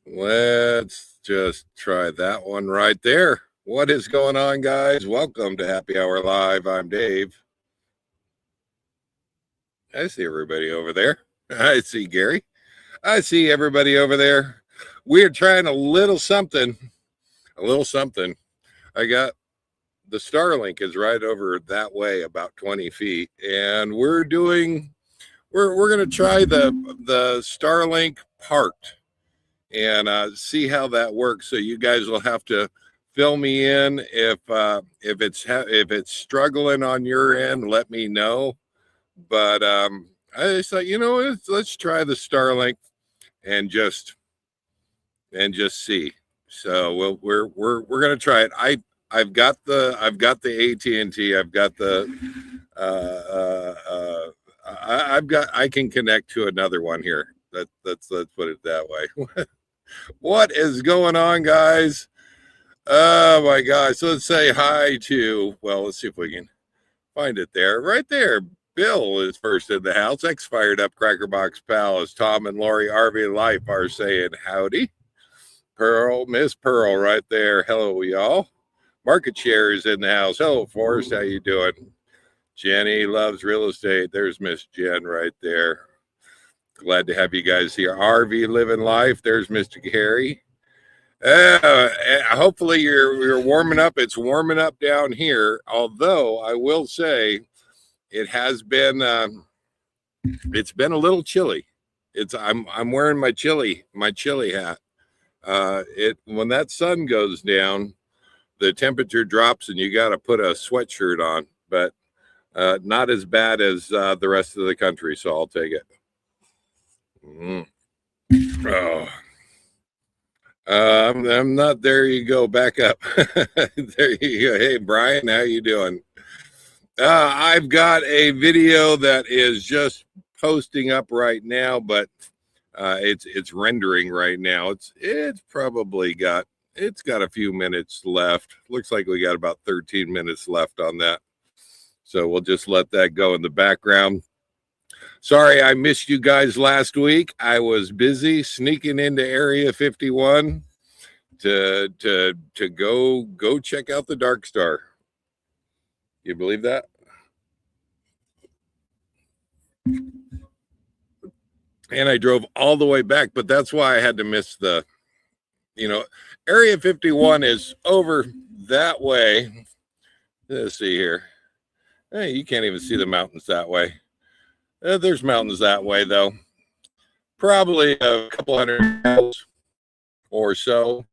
Let's just try that one right there. What is going on, guys? Welcome to Happy Hour Live. I'm Dave. I see everybody over there. I see Gary. I see everybody over there. We're trying a little something. A little something. I got the Starlink is right over that way, about 20 feet, and we're gonna try the Starlink parked and see how that works. So you guys will have to fill me in if it's struggling on your end. Let me know. But I just thought, let's try the Starlink and just see. So we're gonna try it. I've got the AT&T. I've got the I can connect to another one here. Let's put it that way. What is going on, guys? Oh my gosh. So let's say hi to, well, let's see if we can find it there. Right there. Bill is first in the house. X Fired Up Cracker Box Palace. Tom and Lori RV Life are saying howdy. Pearl, Miss Pearl right there. Hello, y'all. Market Share is in the house. Hello, Forrest. How you doing? Jenny loves real estate. There's Miss Jen right there. Glad to have you guys here. RV Living Life. There's Mr. Gary. Hopefully you're warming up. It's warming up down here. Although I will say it has been it's been a little chilly. I'm wearing my chilly hat. It when that sun goes down, the temperature drops and you got to put a sweatshirt on. But not as bad as the rest of the country. So I'll take it. Oh. I'm not. There you go. Back up. There you go. Hey, Brian, how you doing? I've got a video that is just posting up right now, but it's rendering right now. It's probably got a few minutes left. Looks like we got about 13 minutes left on that. So we'll just let that go in the background. Sorry, I missed you guys last week. I was busy sneaking into Area 51 to go check out the Darkstar. You believe that? And I drove all the way back, but that's why I had to miss Area 51 is over that way. Let's see here. Hey, you can't even see the mountains that way. There's mountains that way, though. Probably a couple hundred miles or so.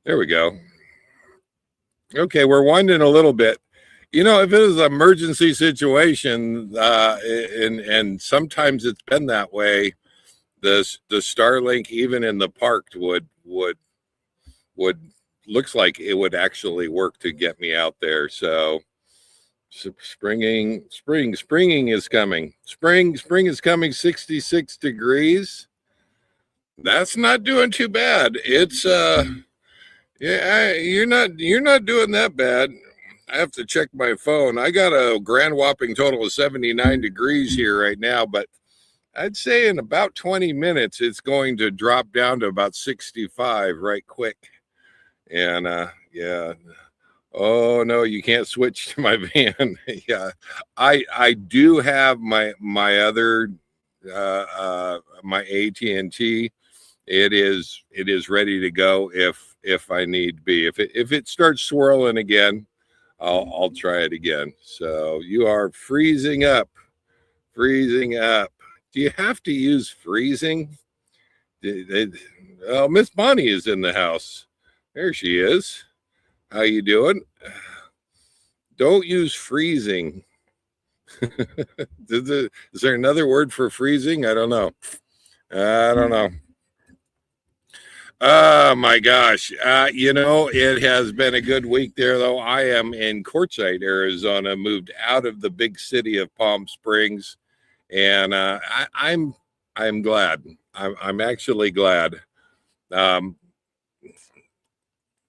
There we go. Okay, we're winding a little bit. If it was an emergency situation, and sometimes it's been that way, the Starlink, even in the park, would looks like it would actually work to get me out there. So spring is coming. Spring is coming. 66 degrees. That's not doing too bad. It's yeah, you're not doing that bad. I have to check my phone. I got a grand whopping total of 79 degrees here right now, but I'd say in about 20 minutes it's going to drop down to about 65 right quick. And yeah. Oh no, you can't switch to my van. Yeah. I do have my other my AT&T. It is ready to go if I need be. If it starts swirling again, I'll try it again. So you are freezing up. Freezing up. Do you have to use freezing? Oh, Miss Bonnie is in the house. There she is. How you doing? Don't use freezing. Is there another word for freezing? I don't know. I don't know. Oh my gosh. It has been a good week there, though. I am in Quartzsite, Arizona, moved out of the big city of Palm Springs, and I'm glad. I'm actually glad. Um,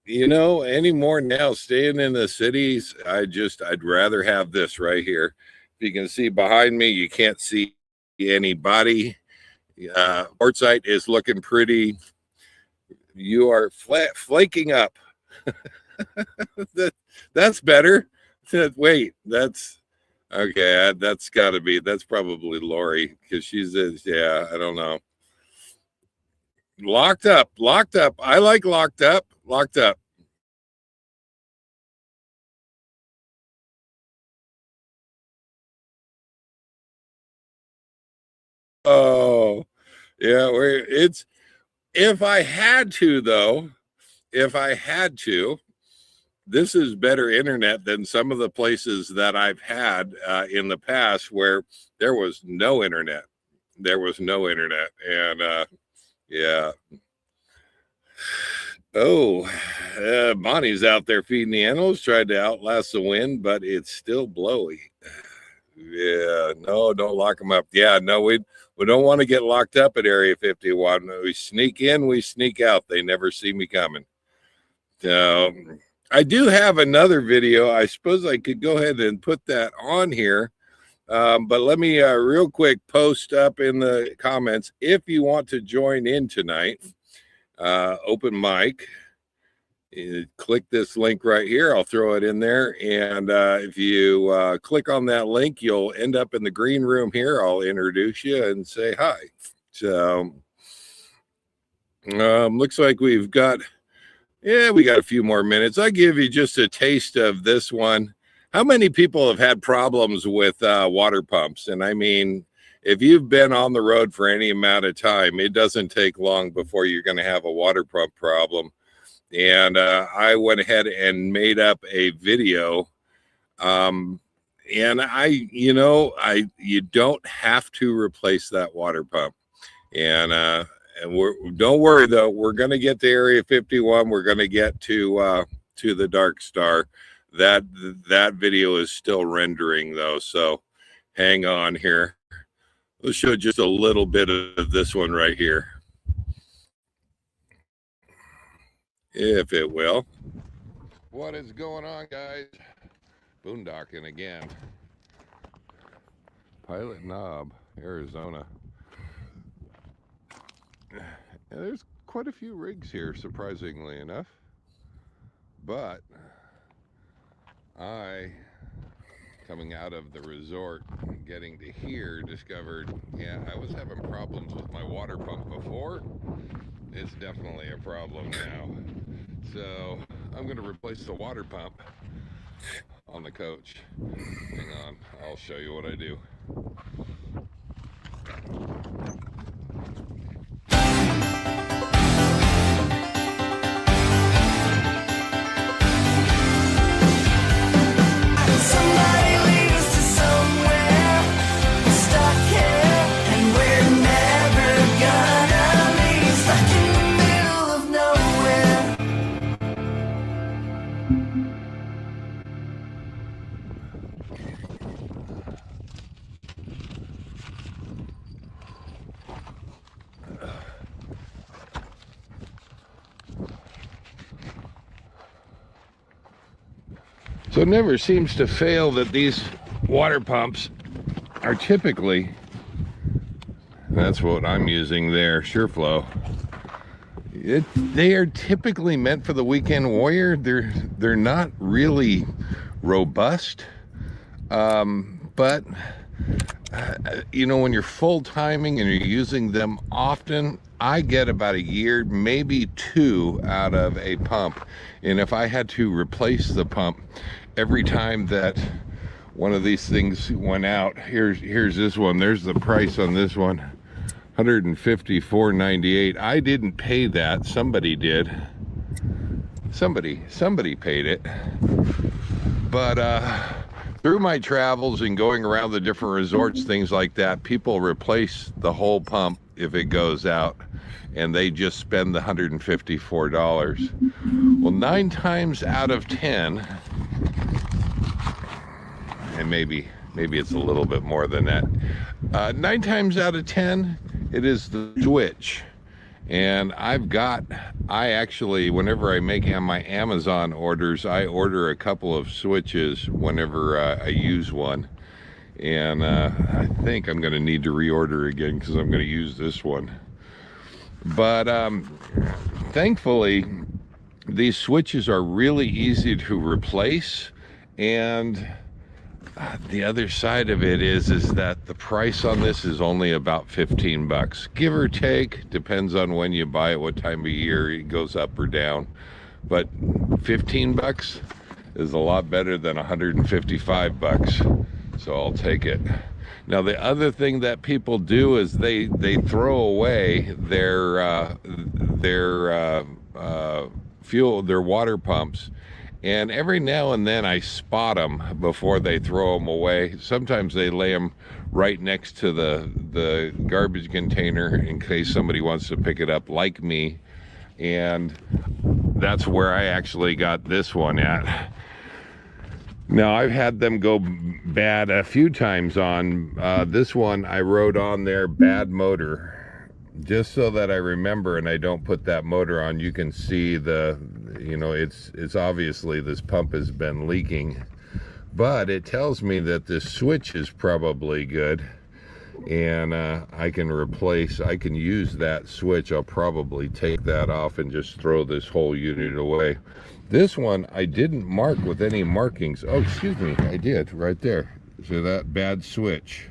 anymore now, staying in the cities, I'd rather have this right here. If you can see behind me, you can't see anybody. Quartzsite is looking pretty. You are flaking up. That's better. Wait, that's okay. That's got to be. That's probably Lori because yeah. I don't know. Locked up. I like locked up. Oh, yeah. If I had to, though, this is better internet than some of the places that I've had in the past where there was no internet. And yeah. Oh, Bonnie's out there feeding the animals, tried to outlast the wind, but it's still blowy. Yeah, no, don't lock them up. Yeah, no, we don't want to get locked up at Area 51. We sneak in, we sneak out. They never see me coming. So I do have another video. I suppose I could go ahead and put that on here. But let me real quick post up in the comments if you want to join in tonight. Open mic. Click this link right here. I'll throw it in there. And if you click on that link, you'll end up in the green room here. I'll introduce you and say hi. So looks like we got a few more minutes. I'll give you just a taste of this one. How many people have had problems with water pumps? And I mean, if you've been on the road for any amount of time, it doesn't take long before you're going to have a water pump problem. And I went ahead and made up a video. And you don't have to replace that water pump. And don't worry though, we're going to get to Area 51. We're going to get to the Darkstar. That video is still rendering though, so hang on here. We'll show just a little bit of this one right here, if it will. What is going on, guys? Boondocking again. Pilot Knob, Arizona. And there's quite a few rigs here, surprisingly enough. But coming out of the resort, getting to here, discovered, I was having problems with my water pump before. It's definitely a problem now. So I'm going to replace the water pump on the coach. Hang on, I'll show you what I do. So it never seems to fail that these water pumps are typically, that's what I'm using there, SureFlow. They are typically meant for the weekend warrior. They're not really robust, but when you're full timing and you're using them often, I get about a year, maybe two out of a pump. And if I had to replace the pump every time that one of these things went out, here's this one. There's the price on this one, $154.98. I didn't pay that. Somebody did. Somebody paid it. But through my travels and going around the different resorts, things like that, people replace the whole pump if it goes out, and they just spend the $154. Well, 9 times out of 10, and maybe it's a little bit more than that, 9 times out of 10, it is the switch. And I actually, whenever I make my Amazon orders, I order a couple of switches whenever I use one. And I think I'm going to need to reorder again because I'm going to use this one. But thankfully, these switches are really easy to replace. And the other side of it is that the price on this is only about 15 bucks, give or take. Depends on when you buy it, what time of year it goes up or down. But 15 bucks is a lot better than 155 bucks. So I'll take it. Now, the other thing that people do is they throw away their fuel, their water pumps. And every now and then I spot them before they throw them away. Sometimes they lay them right next to the garbage container in case somebody wants to pick it up, like me. And that's where I actually got this one at. Now, I've had them go bad a few times on this one. I wrote on there, bad motor, just so that I remember and I don't put that motor on. You can see it's obviously this pump has been leaking, but it tells me that this switch is probably good, and I can use that switch. I'll probably take that off and just throw this whole unit away. This one I didn't mark with any markings. Oh, excuse me, I did right there. So that bad switch.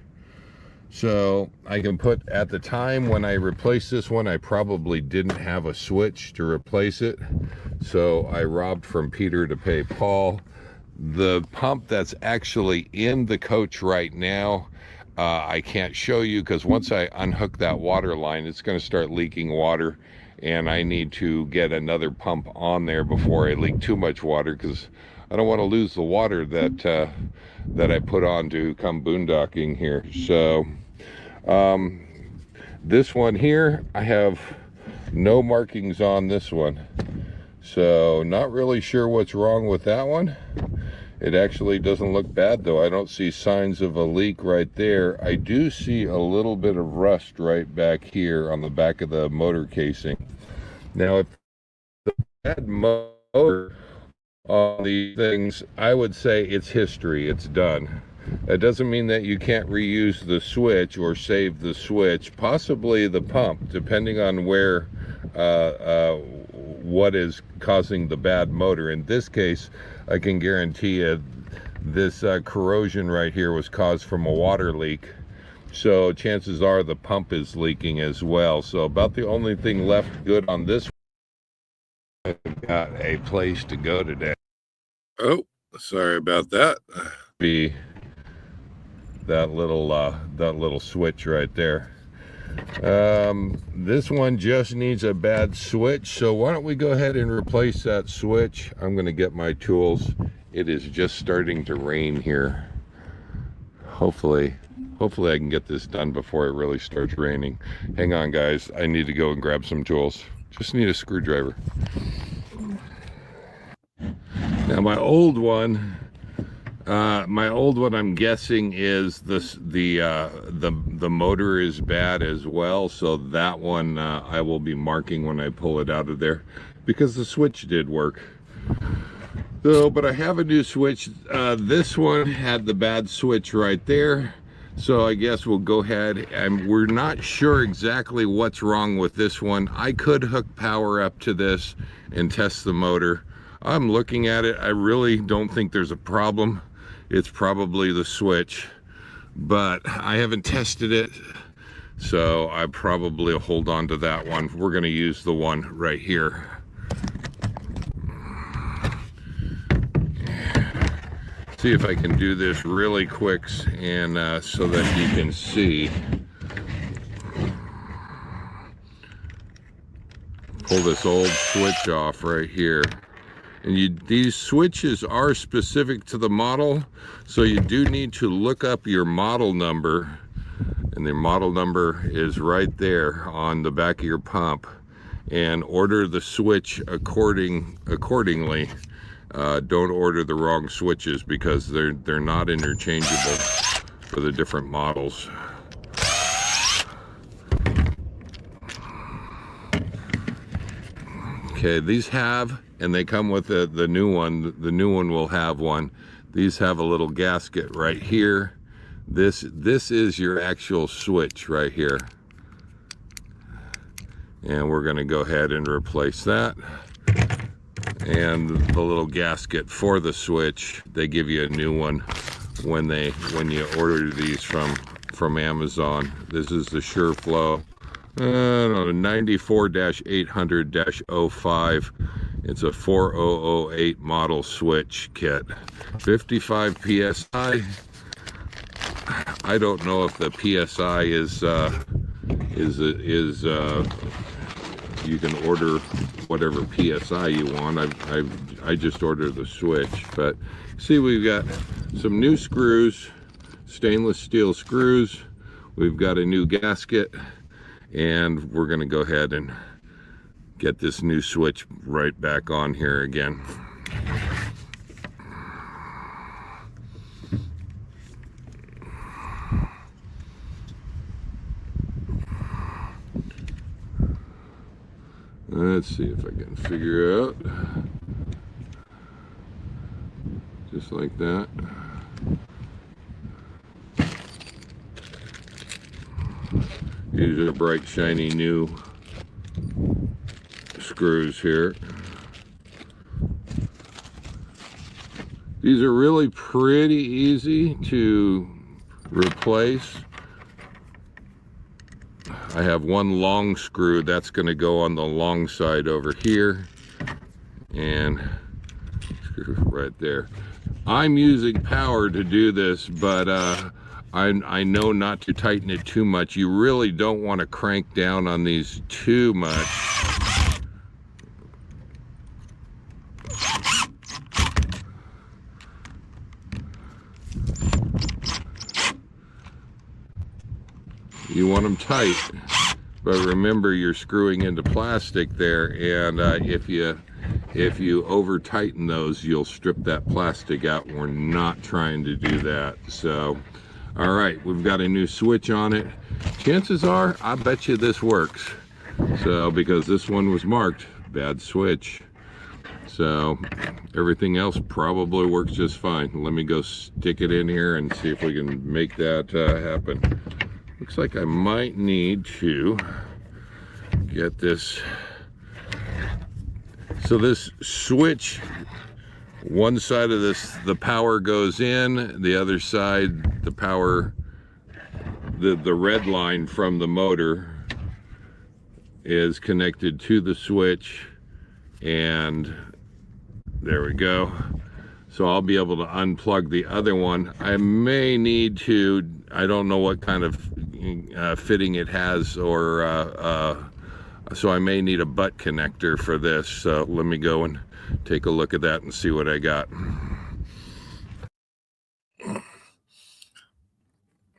So I can put, at the time when I replaced this one, I probably didn't have a switch to replace it. So I robbed from Peter to pay Paul. The pump that's actually in the coach right now, I can't show you because once I unhook that water line, it's going to start leaking water. And I need to get another pump on there before I leak too much water, because I don't want to lose the water that I put on to come boondocking here. So this one here, I have no markings on this one. So not really sure what's wrong with that one. It actually doesn't look bad though. I don't see signs of a leak right there. I do see a little bit of rust right back here on the back of the motor casing. Now, if the bad motor on these things, I would say it's history, it's done. That doesn't mean that you can't reuse the switch or save the switch, possibly the pump, depending on where what is causing the bad motor. In this case, I can guarantee you this corrosion right here was caused from a water leak. So chances are the pump is leaking as well. So about the only thing left good on this one. I've got a place to go today. Oh, sorry about that. Be that little switch right there. This one just needs a bad switch, so why don't we go ahead and replace that switch. I'm going to get my tools. It is just starting to rain here. Hopefully I can get this done before it really starts raining. Hang on, guys, I need to go and grab some tools. Just need a screwdriver. Now my old one I'm guessing is the motor is bad as well, so that one I will be marking when I pull it out of there, because the switch did work. So, but I have a new switch. This one had the bad switch right there, so I guess we'll go ahead, and we're not sure exactly what's wrong with this one. I could hook power up to this and test the motor. I'm looking at it, I really don't think there's a problem. It's probably the switch, but I haven't tested it, so I probably will hold on to that one. We're going to use the one right here. See if I can do this really quick and so that you can see. Pull this old switch off right here. And these switches are specific to the model, so you do need to look up your model number, and the model number is right there on the back of your pump, and order the switch accordingly. Don't order the wrong switches because they're not interchangeable for the different models. Okay, these have, and they come with the new one. The new one will have one. These have a little gasket right here. This is your actual switch right here. And we're going to go ahead and replace that. And the little gasket for the switch, they give you a new one when you order these from Amazon. This is the SureFlow 94-800-05. It's a 4008 model switch kit. 55 PSI. I don't know if the PSI is you can order whatever PSI you want. I just ordered the switch, but see, we've got some new screws, stainless steel screws. We've got a new gasket, and we're going to go ahead and get this new switch right back on here again. Let's see if I can figure out. Just like that. These are bright, shiny new screws here. These are really pretty easy to replace. I have one long screw that's going to go on the long side over here, and screw right there. I'm using power to do this, but I know not to tighten it too much. You really don't want to crank down on these too much. You want them tight, but remember you're screwing into plastic there, and if you over tighten those, you'll strip that plastic out. We're not trying to do that. So, all right, we've got a new switch on it. Chances are, I bet you this works. So, because this one was marked bad switch. So everything else probably works just fine. Let me go stick it in here and see if we can make that happen. Looks like I might need to get this. So this switch, one side of this, the power goes in, the other side, the power, the red line from the motor is connected to the switch, and there we go. So I'll be able to unplug the other one. I may need to, I don't know what kind of fitting it has, or so I may need a butt connector for this. So let me go and take a look at that and see what I got.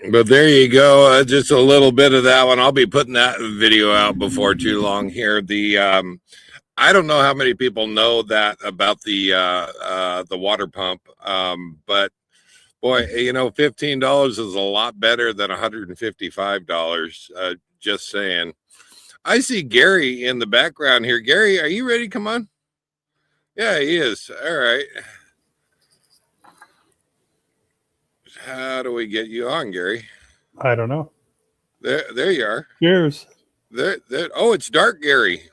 But there you go, just a little bit of that one. I'll be putting that video out before too long here. I don't know how many people know that about the water pump, but boy, you know, $15 is a lot better than $155. Just saying. I see Gary in the background here. Gary, are you ready? Come on. Yeah, he is. All right. How do we get you on, Gary? I don't know. There you are. Cheers. There. Oh, it's Dark Gary.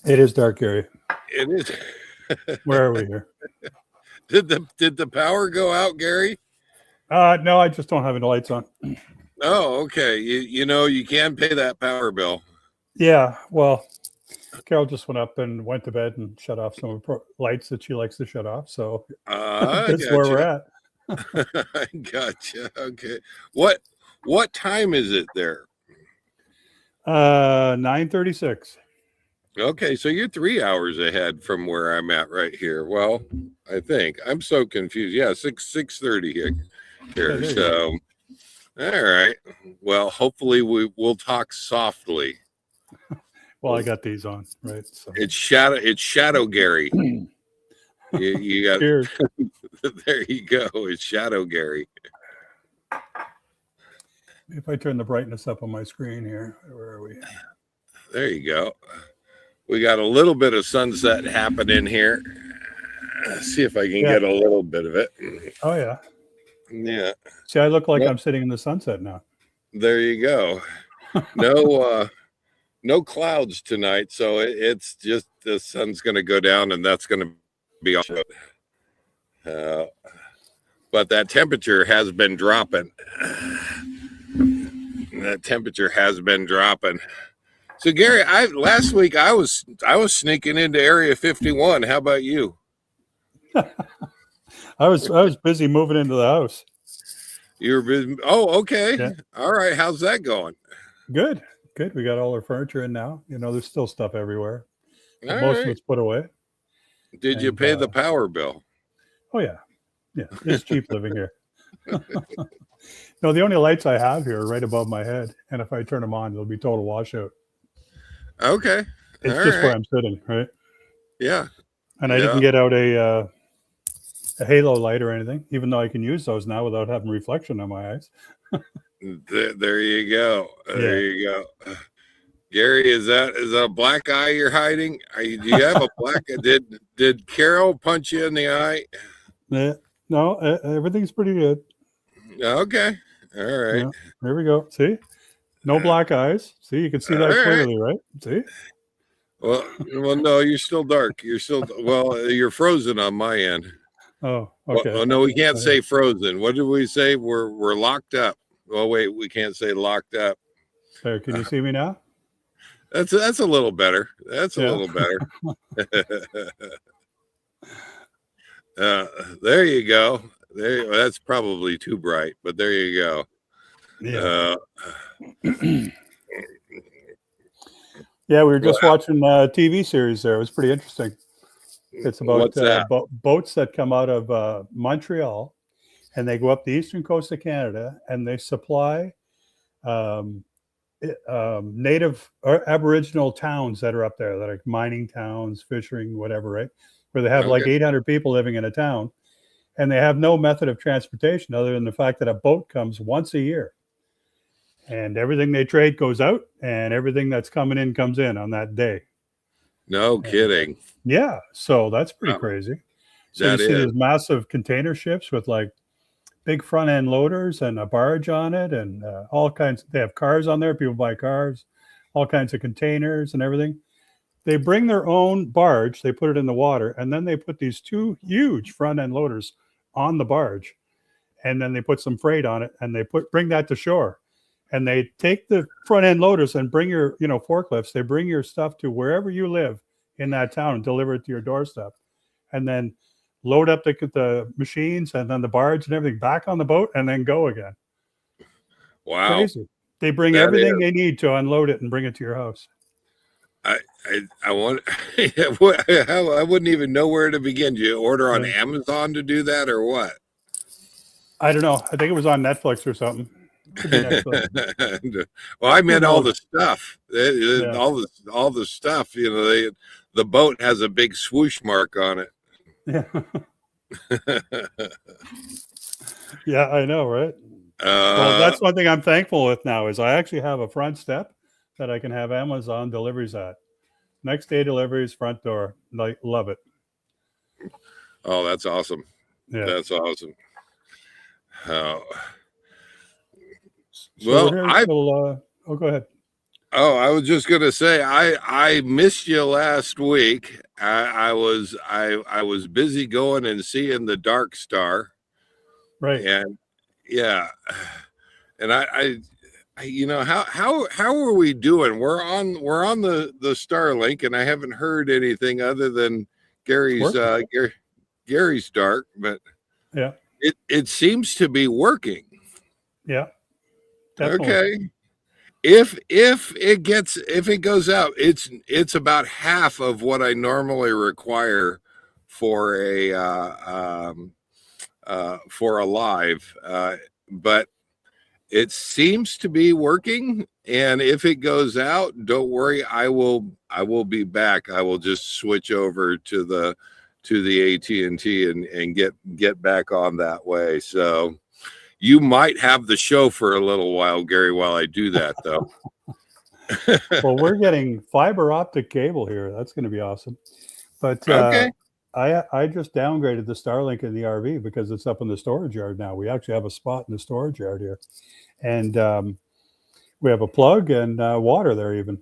It is Dark Gary. It is. Where are we here? Did the power go out, Gary? No, I just don't have any lights on. Oh, okay. You know, you can pay that power bill. Yeah, well, Carol just went up and went to bed and shut off some of the lights that she likes to shut off. So that's where we're at. I gotcha. Okay. What time is it there? 9:36. Okay, so you're 3 hours ahead from where I'm at right here. Well, I think I'm so confused. Yeah, 6:30 here. Yeah, there you go. So, all right. Well, hopefully we'll talk softly. Well, I got these on, right? So It's Shadow Gary. You got cheers. there you go. It's Shadow Gary. If I turn the brightness up on my screen here, where are we? There you go. We got a little bit of sunset happening here. See if I can get a little bit of it. Oh yeah. Yeah. See, I look like I'm sitting in the sunset now. There you go. No clouds tonight, so it's just the sun's going to go down, and that's going to be all. But that temperature has been dropping. That temperature has been dropping. So Gary, last week I was sneaking into Area 51. How about you? I was busy moving into the house. You were busy. Oh, okay. Yeah. All right. How's that going? Good. We got all our furniture in now. You know, there's still stuff everywhere. Most of it's put away. Did you pay the power bill? Oh yeah. It's cheap living here. No, the only lights I have here are right above my head, and if I turn them on, it'll be total washout. Okay. It's just where I'm sitting, right? Yeah. And I didn't get out a halo light or anything, even though I can use those now without having reflection on my eyes. There you go. There you go. Gary, is that a black eye you're hiding? Do you have a black eye? Did Carol punch you in the eye? No, everything's pretty good. Okay. All right. Yeah, there we go. See? No black eyes. See, you can see that clearly, right? See? Well, no, you're still dark. You're frozen on my end. Oh, okay. Well, no, we can't say frozen. What did we say? We're locked up. Well, wait, we can't say locked up. There, can you see me now? That's a little better. That's a little better. There you go. That's probably too bright, but there you go. Yeah. Yeah, we were just watching a TV series there. It was pretty interesting. It's about boats that come out of Montreal, and they go up the eastern coast of Canada, and they supply native or Aboriginal towns that are up there, that are mining towns, fishing, whatever, right? Where they have like 800 people living in a town, and they have no method of transportation other than the fact that a boat comes once a year. And everything they trade goes out, and everything that's coming in comes in on that day. No kidding. Yeah, so that's pretty crazy. So you see these massive container ships with like big front end loaders and a barge on it, and all kinds. They have cars on there. People buy cars, all kinds of containers and everything. They bring their own barge. They put it in the water, and then they put these two huge front end loaders on the barge, and then they put some freight on it, and they bring that to shore. And they take the front end loaders and bring your, forklifts. They bring your stuff to wherever you live in that town and deliver it to your doorstep, and then load up the machines and then the barge and everything back on the boat and then go again. Wow. Crazy. They bring everything they need to unload it and bring it to your house. I want. I wouldn't even know where to begin. Do you order on Amazon to do that or what? I don't know. I think it was on Netflix or something. Well, I meant all the stuff. All the stuff. The boat has a big swoosh mark on it. Yeah. Yeah, I know, right? Well, that's one thing I'm thankful with now is I actually have a front step that I can have Amazon deliveries at. Next day deliveries, front door. Like, love it. Oh, that's awesome. Yeah. That's awesome. So go ahead. Oh, I was just gonna say I missed you last week. I was busy going and seeing the Darkstar, right? And and I how are we doing? We're on the Starlink, and I haven't heard anything other than Gary's dark, but yeah, it seems to be working. Yeah. Definitely. Okay. if it goes out, it's about half of what I normally require for a live, but it seems to be working. And if it goes out, don't worry, I will be back. I will just switch over to the AT&T and get back on that way. So you might have the show for a little while, Gary, while I do that, though. Well, we're getting fiber optic cable here. That's going to be awesome. But okay. I just downgraded the Starlink in the RV because it's up in the storage yard now. We actually have a spot in the storage yard here. And we have a plug and water there even.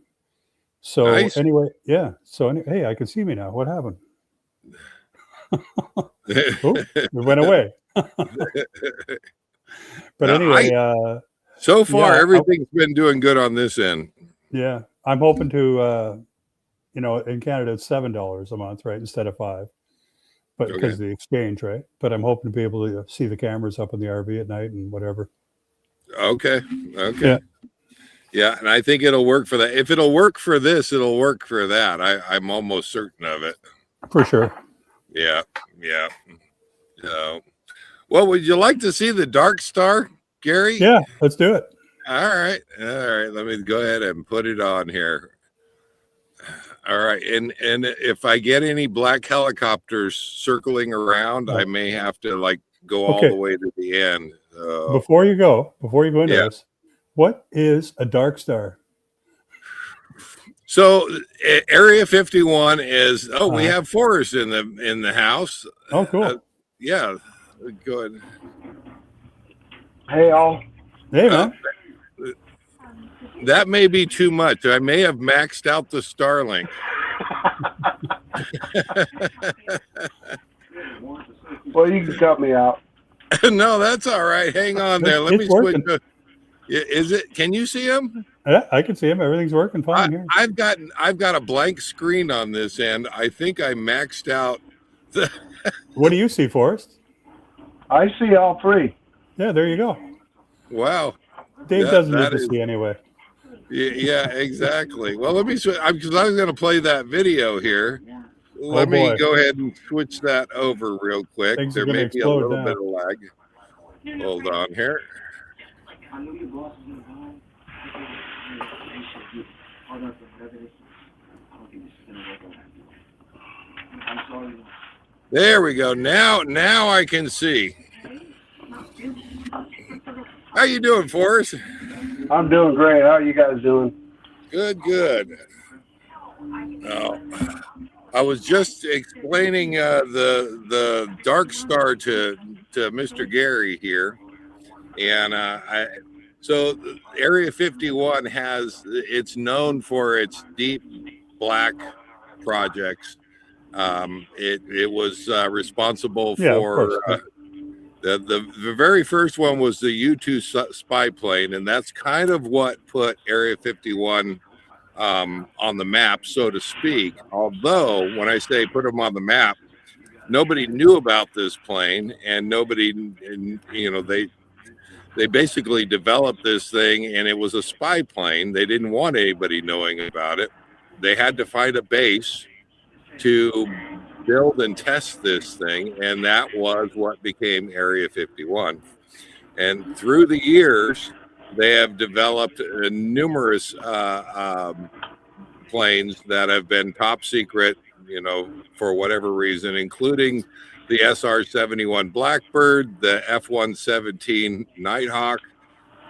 So nice. anyway, yeah. So hey, I can see me now. What happened? Oh, it went away. But anyway, so far everything's been doing good on this end. Yeah, I'm hoping to, in Canada it's $7 a month, right, instead of $5, but because of the exchange, right? But I'm hoping to be able to see the cameras up in the RV at night and whatever. Okay. Yeah, and I think it'll work for that. If it'll work for this, it'll work for that. I'm almost certain of it. For sure. Yeah. So, well, would you like to see the Darkstar, Gary? Yeah, let's do it. All right. Let me go ahead and put it on here. All right, and if I get any black helicopters circling around, I may have to go all the way to the end. Before you go into this, what is a Darkstar? So Area 51 is we have Forrest in the house. Oh, cool. Yeah, good. Hey, all. Hey, man. That may be too much. I may have maxed out the Starlink. Well, you can cut me out. No, that's all right. Hang on there. Let me switch. Is it? Can you see him? Yeah, I can see him. Everything's working fine here. I've got a blank screen on this end. I think I maxed out the. What do you see, Forrest? I see all three. Yeah, there you go. Wow. Dave doesn't need to see anyway. Yeah, exactly. Well, let me switch because I was going to play that video here. Let me go ahead and switch that over real quick. There may be a little bit of lag. Hold on here. There we go. Now I can see. How you doing, Forrest? I'm doing great. How are you guys doing? Good. I was just explaining the Darkstar to Mr. Gary here, and so Area 51 it's known for its deep black projects. It was responsible for the very first one was the U-2 spy plane, and that's kind of what put Area 51 on the map, so to speak. Although when I say put them on the map, nobody knew about this plane, and they basically developed this thing, and it was a spy plane. They didn't want anybody knowing about it. They had to find a base to build and test this thing, and that was what became Area 51. And through the years, they have developed numerous planes that have been top secret, for whatever reason, including the SR-71 Blackbird, the F-117 Nighthawk,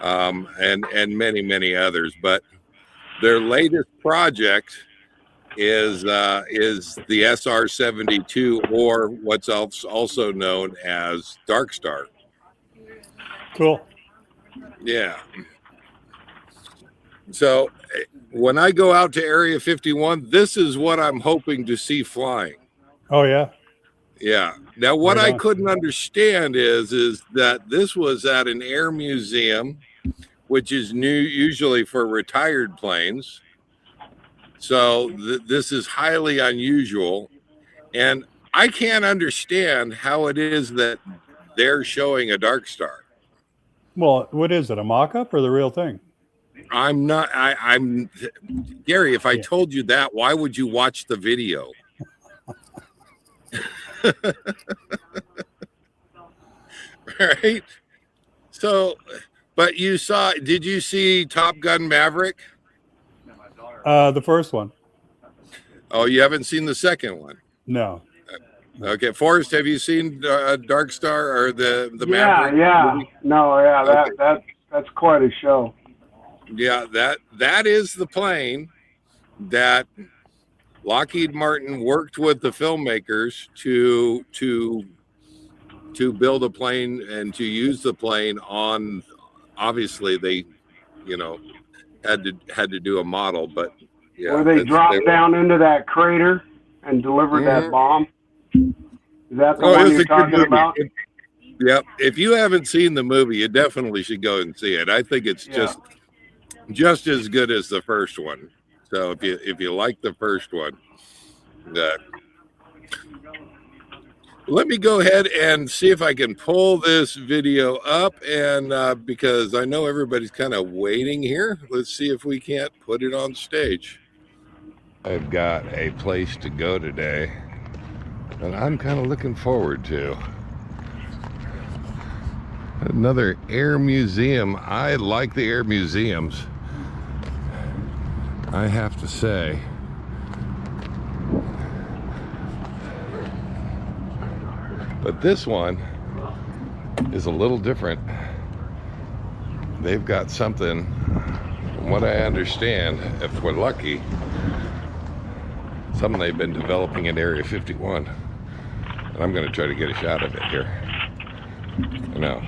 and many others. But their latest project is the SR-72, or what's also known as Darkstar. Cool. Yeah. So when I go out to Area 51, this is what I'm hoping to see flying. Oh, yeah. Yeah. Now, what I couldn't understand is that this was at an air museum, which is usually for retired planes. So this is highly unusual. And I can't understand how it is that they're showing a Darkstar. Well, what is it, a mock-up or the real thing? I'm not. I'm Gary. If I told you that, why would you watch the video? Right. So, but you saw? Did you see Top Gun Maverick? The first one. Oh, you haven't seen the second one? No. Okay, Forrest, have you seen Darkstar or the Maverick? Yeah. Movie? No, yeah, Okay. that's quite a show. Yeah, that is the plane that Lockheed Martin worked with the filmmakers to build a plane and to use the plane on. Obviously, they, you know, had to do a model, but yeah, Where they dropped down into that crater and delivered that bomb. Is that the one you're talking about? Yep. If you haven't seen the movie, you definitely should go and see it. I think it's just as good as the first one. So if you like the first one, let me go ahead and see if I can pull this video up, and because I know everybody's kind of waiting here, let's see if we can't put it on stage. I've got a place to go today that I'm kind of looking forward to. Another air museum. I like the air museums, I have to say. But this one is a little different. They've got something, from what I understand, if we're lucky, something they've been developing in Area 51. And I'm going to try to get a shot of it here. I know.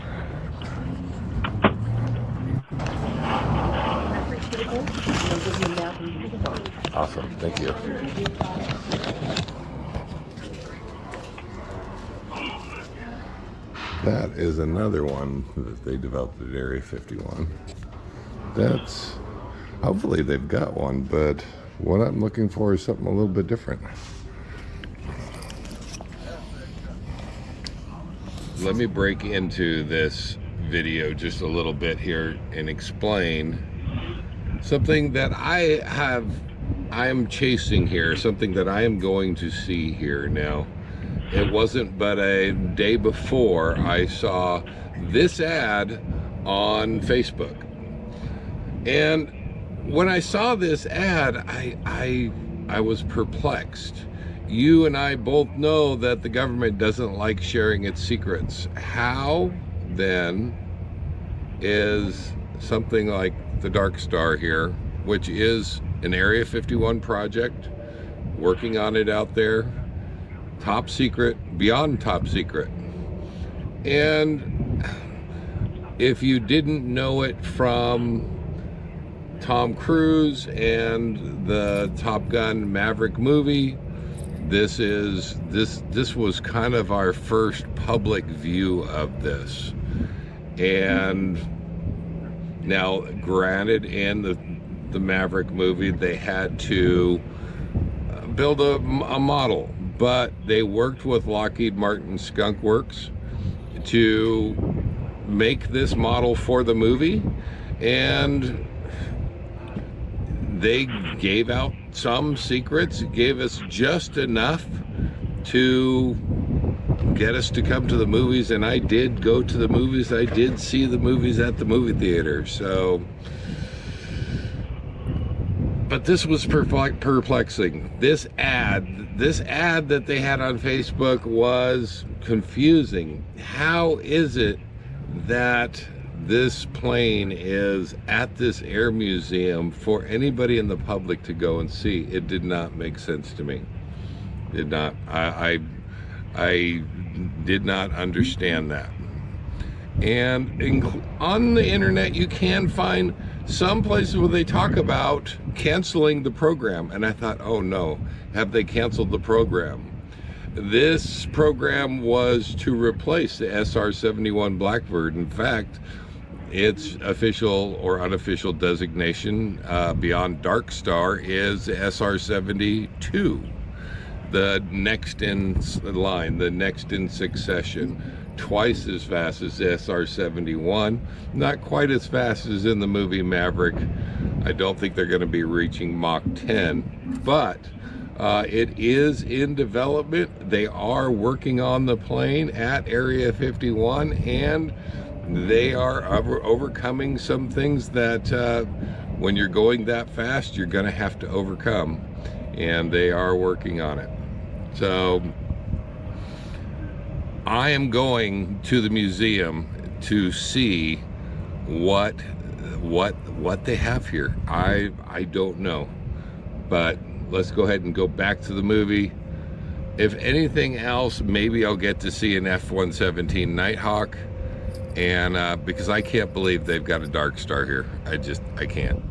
Awesome, thank you. That is another one that they developed at Area 51. That's, hopefully they've got one, but what I'm looking for is something a little bit different. Let me break into this video just a little bit here and explain something that I am chasing here, something that I am going to see here now. It wasn't but a day before I saw this ad on Facebook. And when I saw this ad, I was perplexed. You and I both know that the government doesn't like sharing its secrets. How then is something like the Darkstar here, which is an Area 51 project, working on it out there, top secret, beyond top secret. And if you didn't know it from Tom Cruise and the Top Gun Maverick movie, this was kind of our first public view of this. And now, granted, in the Maverick movie, they had to build a model, but they worked with Lockheed Martin Skunk Works to make this model for the movie, and they gave out some secrets, gave us just enough to get us to come to the movies. And I did go to the movies. I did see the movies at the movie theater. So, but this was perplexing. This ad that they had on Facebook was confusing. How is it that this plane is at this air museum for anybody in the public to go and see? It did not make sense to me. Did not. I did not understand that. And on the internet, you can find some places where they talk about canceling the program. And I thought, oh no, have they canceled the program? This program was to replace the SR-71 Blackbird. In fact, its official or unofficial designation beyond Darkstar is SR-72, the next in line, the next in succession twice as fast as SR-71, not quite as fast as in the movie Maverick. I don't think they're going to be reaching Mach 10, but it is in development. They are working on the plane at Area 51, and they are overcoming some things that when you're going that fast, you're going to have to overcome, and they are working on it. So I am going to the museum to see what they have here. I don't know, but let's go ahead and go back to the movie. If anything else, maybe I'll get to see an F-117 Nighthawk, and because I can't believe they've got a Darkstar here. I can't.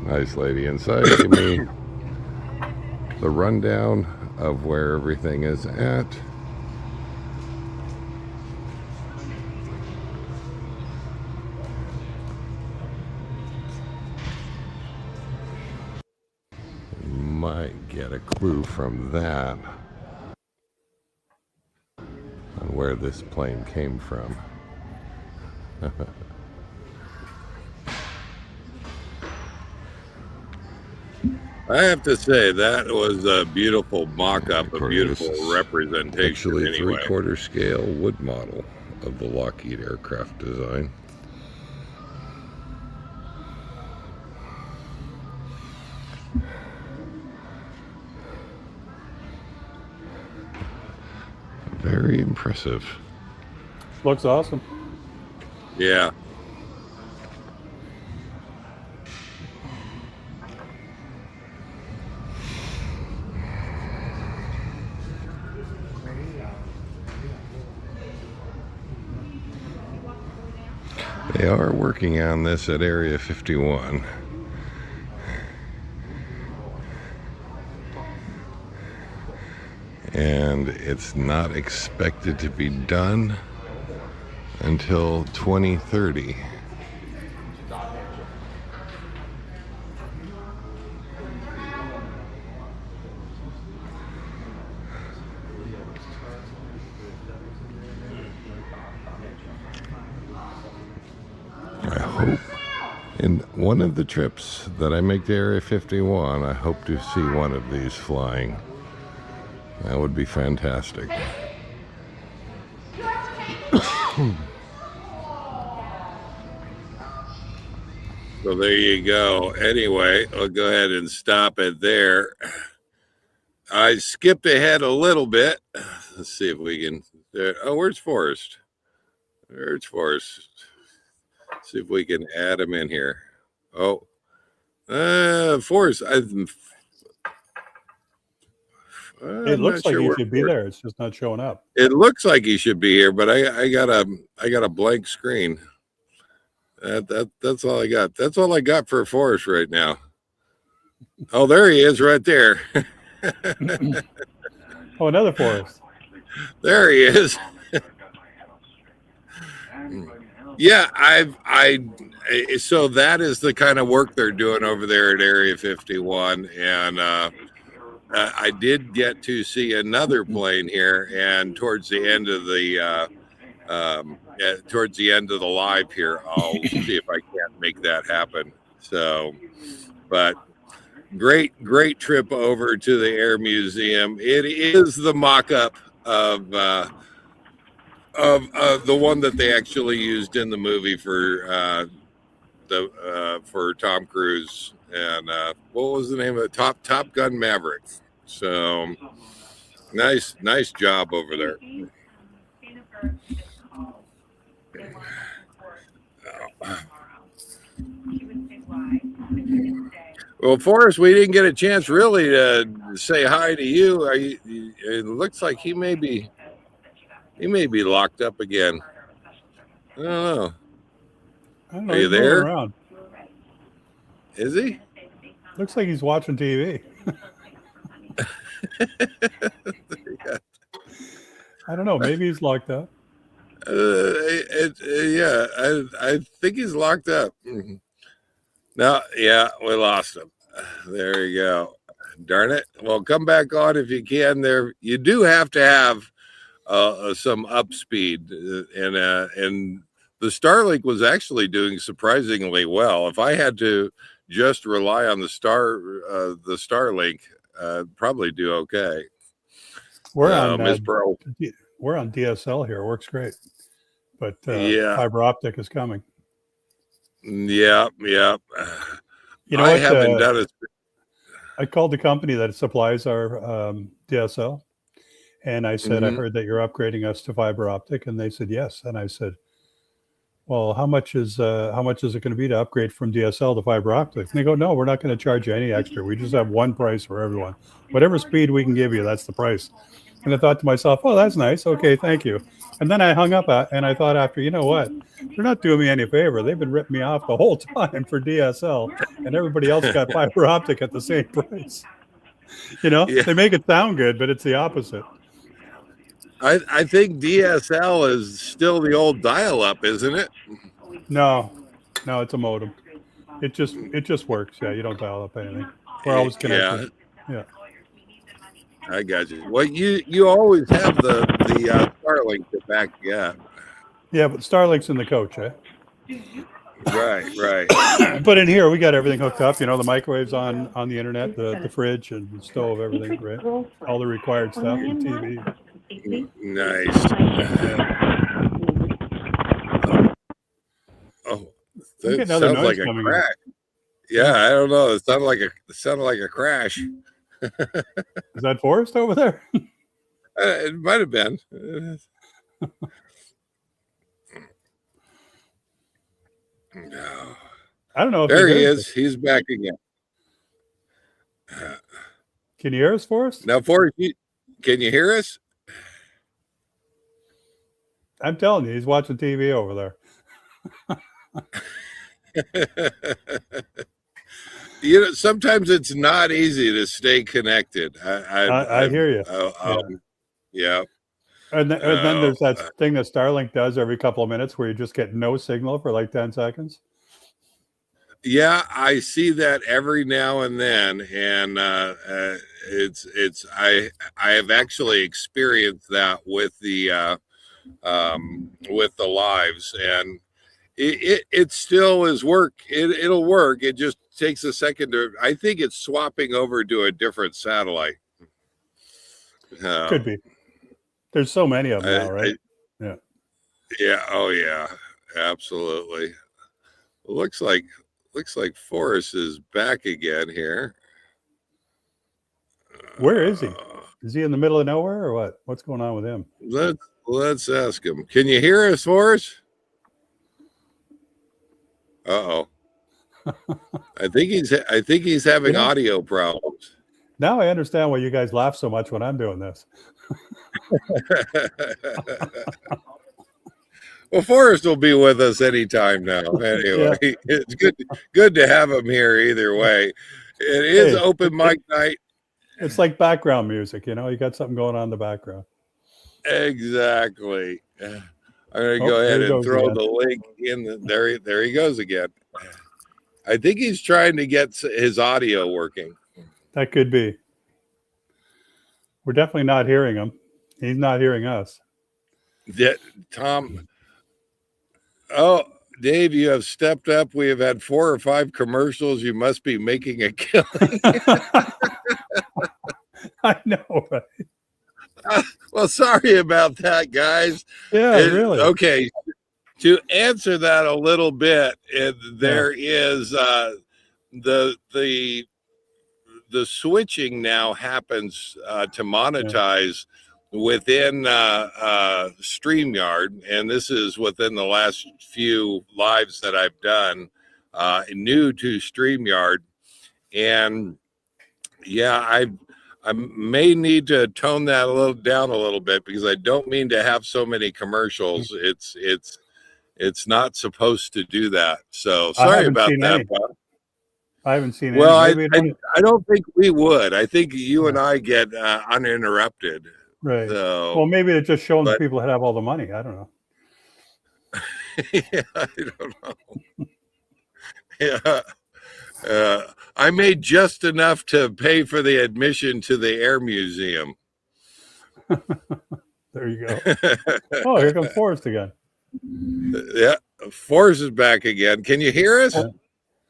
Nice lady inside. Give me the rundown of where everything is at. Might get a clue from that on where this plane came from. I have to say that was a beautiful mock-up, a beautiful representation. Actually, anyway. 3/4 scale wood model of the Lockheed aircraft design. Very impressive. Looks awesome. Yeah. They are working on this at Area 51. And it's not expected to be done until 2030. I hope in one of the trips that I make to Area 51, I hope to see one of these flying. That would be fantastic. So there you go. Anyway, I'll go ahead and stop it there. I skipped ahead a little bit. Let's see if we can. Oh, where's Forrest? Where's Forrest? See if we can add him in here. Oh, Forrest. It looks like he should be there. It's just not showing up. It looks like he should be here, but I got a blank screen. That's all I got. That's all I got for Forrest right now. Oh, there he is, right there. Oh, another Forrest. There he is. Yeah, so that is the kind of work they're doing over there at Area 51, and I did get to see another plane here, and towards the end of the live here, I'll see if I can't make that happen. So, but great trip over to the Air Museum. It is the mock-up of the one that they actually used in the movie for Tom Cruise, and what was the name of it? Top Gun Maverick. So nice job over there. Well, Forrest, we didn't get a chance really to say hi to you. It looks like he may be locked up again. I don't know. Are you there? Around. Is he? Looks like he's watching TV. I don't know. Maybe he's locked up. Yeah, I think he's locked up. No, yeah, we lost him. There you go. Darn it. Well, come back on if you can. There, you do have to have some up speed, and the Starlink was actually doing surprisingly well. If I had to just rely on the Starlink, probably do okay. We're on DSL here. It works great, but fiber optic is coming. Yeah. You know, I haven't done it. I called the company that supplies our DSL, and I said, I heard that you're upgrading us to fiber optic, and they said yes. And I said, well, how much is it going to be to upgrade from DSL to fiber optic? And they go, no, we're not going to charge you any extra. We just have one price for everyone. Whatever speed we can give you, that's the price. And I thought to myself, oh, that's nice. Okay, thank you. And then I hung up and I thought after, you know what? They're not doing me any favor. They've been ripping me off the whole time for DSL, and everybody else got fiber optic at the same price. You know, they make it sound good, but it's the opposite. I think DSL is still the old dial-up, isn't it? No, it's a modem. It just works. Yeah, you don't dial up anything. We're always connected. Yeah. I got you. Well, you always have the Starlink to back you up. Yeah, but Starlink's in the coach, eh? Right. But in here, we got everything hooked up. You know, the microwave's on the internet, the fridge and the stove, everything, right? All the required stuff, and TV. Nice. Oh, that sounds like a crash. Yeah, I don't know. It sounded like a crash. Is that Forrest over there? It might have been. No. I don't know. There he is. He's back again. Can you hear us, Forrest? Now, Forrest, can you hear us? I'm telling you, he's watching TV over there. You know, sometimes it's not easy to stay connected. I hear you. Yeah. And then there's that thing that Starlink does every couple of minutes where you just get no signal for like 10 seconds. Yeah, I see that every now and then, and I have actually experienced that with the lives, and it still is work. It'll work. It just takes a second to. I think it's swapping over to a different satellite. Could be. There's so many of them now, right? Yeah. Oh yeah. Absolutely. Looks like Forrest is back again here. Where is he? Is he in the middle of nowhere or what? What's going on with him? Let's ask him. Can you hear us, Forrest? Uh-oh. I think he's having audio problems. Now I understand why you guys laugh so much when I'm doing this. Well, Forrest will be with us anytime now. Anyway, it's good to have him here either way. It is open mic night. It's like background music, you know. You got something going on in the background. Exactly. I'm going to go ahead and throw the link in. There he goes again. I think he's trying to get his audio working. That could be. We're definitely not hearing him. He's not hearing us. Yeah, Tom. Oh, Dave, you have stepped up. We have had 4 or 5 commercials. You must be making a killing. I know, right? Well, sorry about that, guys. Yeah, really. Okay. To answer that a little bit, there is the switching now happens to monetize within StreamYard, and this is within the last few lives that I've done, new to StreamYard, and I may need to tone that down a little bit because I don't mean to have so many commercials. It's not supposed to do that. So sorry about that, Bob. I haven't seen well, I don't think we would. I think you and I get uninterrupted. Right. So, well, maybe it's just showing the people that have all the money. I don't know. Yeah, I don't know. Yeah. I made just enough to pay for the admission to the Air Museum. There you go. Oh, here comes Forrest again. Yeah, Forrest is back again. Can you hear us?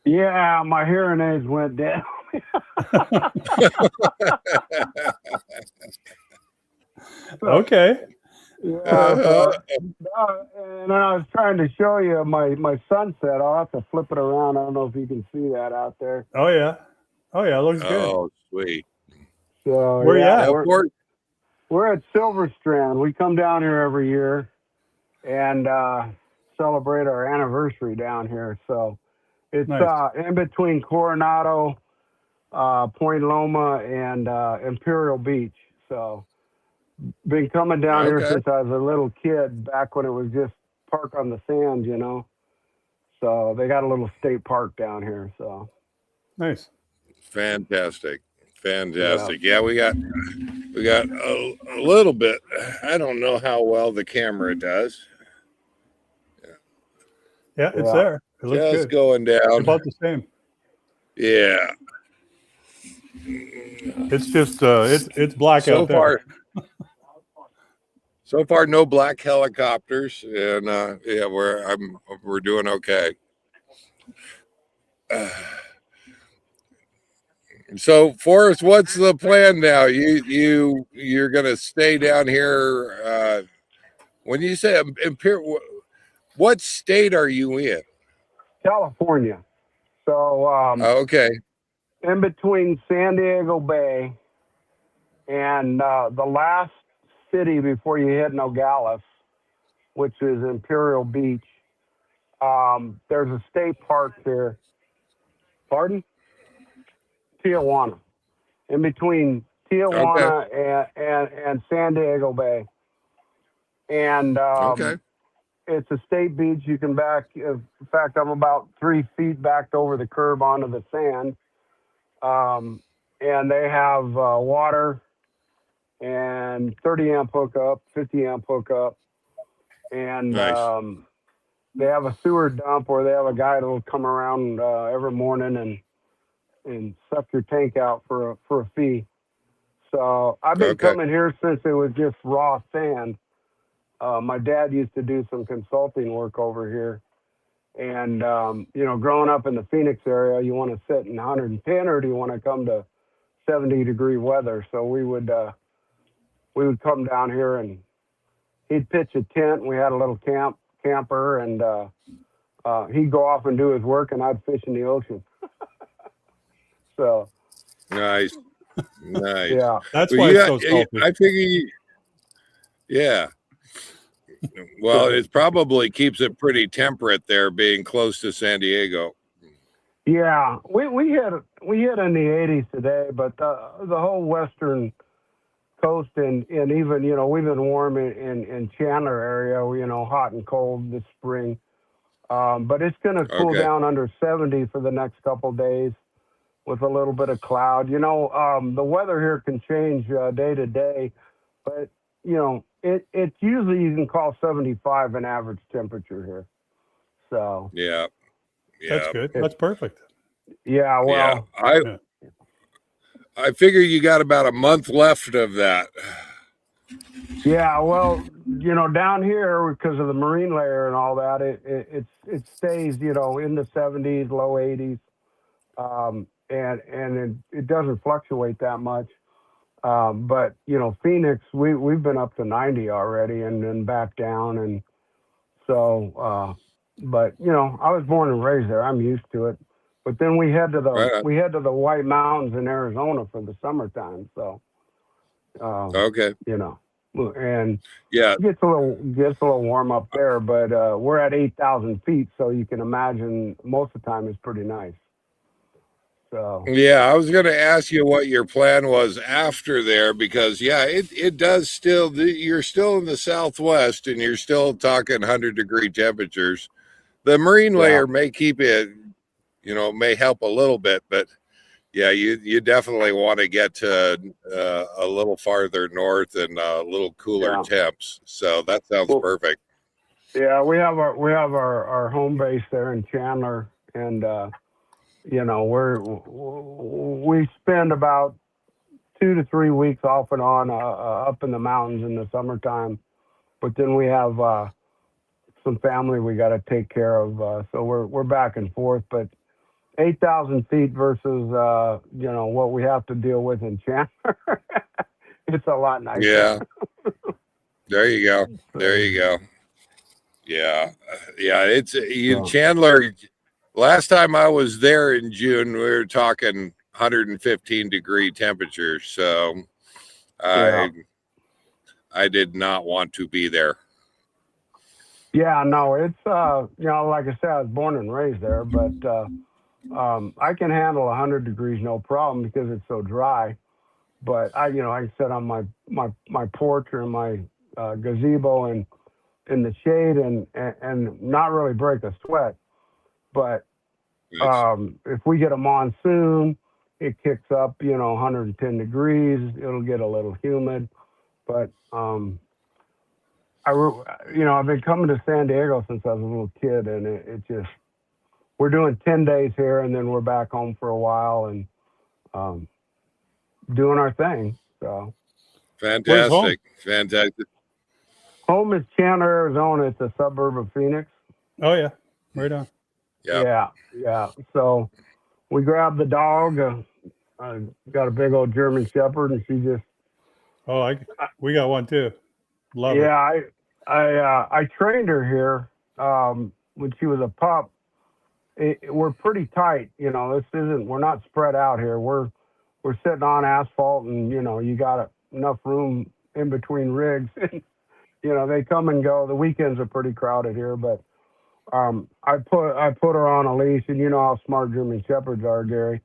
Yeah, my hearing aids went down. Okay. Yeah, and I was trying to show you my sunset. I'll have to flip it around. I don't know if you can see that out there. Oh yeah. Oh yeah, it looks good. Oh, sweet. So Where you at? We're at Silver Strand. We come down here every year and celebrate our anniversary down here. So it's Nice. In between Coronado, Point Loma, and Imperial Beach. So been coming down here since I was a little kid, back when it was just park on the sand, you know. So they got a little state park down here. So nice. Fantastic. Yeah, we got a little bit. I don't know how well the camera does. Yeah, it's there. It looks just good. Going down. It's about the same. Yeah. It's just it's black out there. So far, no black helicopters, and yeah, we're doing okay. So, Forrest, what's the plan now? You're gonna stay down here. When you say Imperial, what state are you in? California. So okay. In between San Diego Bay and the last city before you hit Nogales, which is Imperial Beach, there's a state park there. Pardon? Tijuana. In between Tijuana and San Diego Bay. And it's a state beach. You can back, in fact, I'm about 3 feet backed over the curb onto the sand. And they have water and 30 amp hookup, 50 amp hookup. And they have a sewer dump where they have a guy that will come around every morning and suck your tank out for a fee. So I've been coming here since it was just raw sand. My dad used to do some consulting work over here. And, you know, growing up in the Phoenix area, you want to sit in 110 or do you want to come to 70-degree weather? So we would come down here and he'd pitch a tent. We had a little camper and he'd go off and do his work and I'd fish in the ocean. So nice. Yeah, that's why it's so salty. I figure. Yeah. Well, it probably keeps it pretty temperate there, being close to San Diego. Yeah, we hit in the 80s today, but the whole western coast and even, you know, we've been warm in Chandler area, you know, hot and cold this spring. But it's going to cool down under 70 for the next couple of days with a little bit of cloud. You know, the weather here can change day to day, but, you know, it's usually you can call 75 an average temperature here. So yeah, that's good. That's perfect. Yeah, well, I figure you got about a month left of that. Yeah, well, you know, down here because of the marine layer and all that, it stays, you know, in the 70s, low 80s, and it doesn't fluctuate that much. But you know, Phoenix, we've been up to 90 already, and then back down, and so. But you know, I was born and raised there. I'm used to it. But then we head to the White Mountains in Arizona for the summertime. So. You know, and it gets a little warm up there, but we're at 8,000 feet, so you can imagine most of the time it's pretty nice. So yeah, I was going to ask you what your plan was after there, because it does still, you're still in the Southwest and you're still talking 100-degree temperatures. The marine layer may keep it, you know, may help a little bit, but yeah, you definitely want to get to a little farther north and a little cooler temps. So that sounds perfect. Yeah, we have our home base there in Chandler, and you know, we spend about 2 to 3 weeks off and on up in the mountains in the summertime, but then we have some family we got to take care of, so we're back and forth. But 8,000 feet versus what we have to deal with in Chandler, it's a lot nicer. Yeah. There you go. There you go. Yeah. Yeah. It's Chandler. Last time I was there in June, we were talking 115-degree temperatures. So I did not want to be there. Yeah, no, it's, like I said, I was born and raised there, but I can handle 100 degrees no problem because it's so dry. But I sit on my porch or my gazebo and in the shade and not really break a sweat. But if we get a monsoon, it kicks up, 110 degrees. It'll get a little humid. But I've been coming to San Diego since I was a little kid, and it just, we're doing 10 days here, and then we're back home for a while and doing our thing. So fantastic. Fantastic. Home is Chandler, Arizona. It's a suburb of Phoenix. Oh yeah, right on. Yeah. So we grabbed the dog. I got a big old German Shepherd, and she just. Oh, we got one too. Love it. Yeah, I trained her here when she was a pup. We're pretty tight, we're not spread out here. We're sitting on asphalt, and you got enough room in between rigs. They come and go. The weekends are pretty crowded here, but I put her on a leash, and you know how smart German Shepherds are, Gary.